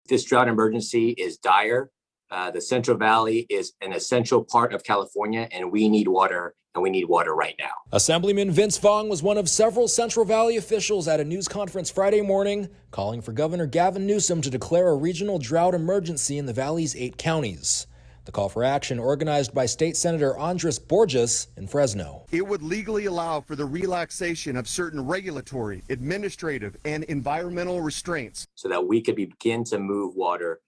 This drought emergency is dire. The Central Valley is an essential part of California, and we need water, and we need water right now. Assemblyman Vince Vaughn was one of several Central Valley officials at a news conference Friday morning, calling for Governor Gavin Newsom to declare a regional drought emergency in the Valley's 8 counties. The call for action, organized by State Senator Andres Borges in Fresno. It would legally allow for the relaxation of certain regulatory, administrative, and environmental restraints so that we could begin to move water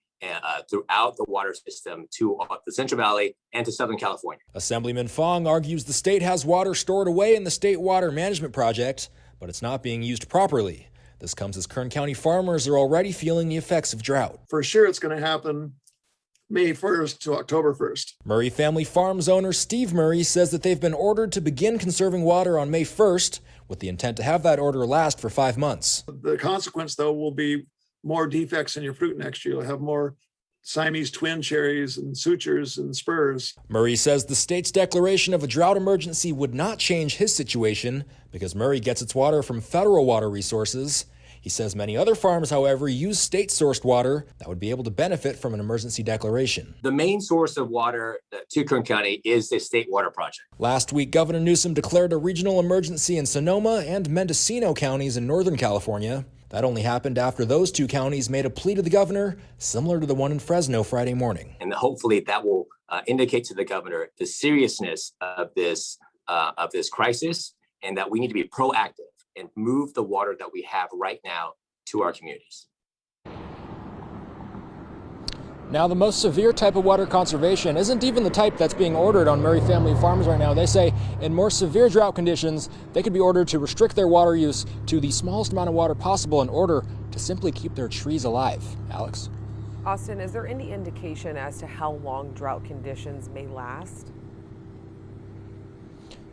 throughout the water system to the Central Valley and to Southern California. Assemblyman Fong argues the state has water stored away in the State Water Management Project, but it's not being used properly. This comes as Kern County farmers are already feeling the effects of drought. For sure, it's going to happen May 1st to October 1st. Murray Family Farms owner Steve Murray says that they've been ordered to begin conserving water on May 1st with the intent to have that order last for 5 months. The consequence, though, will be more defects in your fruit next year. You'll have more Siamese twin cherries and sutures and spurs. Murray says the state's declaration of a drought emergency would not change his situation because Murray gets its water from federal water resources. He says many other farms, however, use state-sourced water that would be able to benefit from an emergency declaration. The main source of water to Kern County is the State Water Project. Last week, Governor Newsom declared a regional emergency in Sonoma and Mendocino counties in Northern California. That only happened after those 2 counties made a plea to the governor, similar to the one in Fresno Friday morning. And hopefully that will indicate to the governor the seriousness of this crisis, and that we need to be proactive and move the water that we have right now to our communities. Now, the most severe type of water conservation isn't even the type that's being ordered on Murray Family Farms right now. They say in more severe drought conditions, they could be ordered to restrict their water use to the smallest amount of water possible in order to simply keep their trees alive. Alex? Austin, is there any indication as to how long drought conditions may last?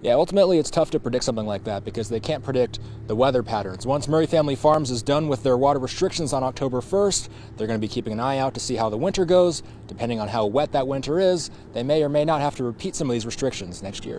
Yeah, ultimately it's tough to predict something like that because they can't predict the weather patterns. Once Murray Family Farms is done with their water restrictions on October 1st, they're going to be keeping an eye out to see how the winter goes. Depending on how wet that winter is, they may or may not have to repeat some of these restrictions next year.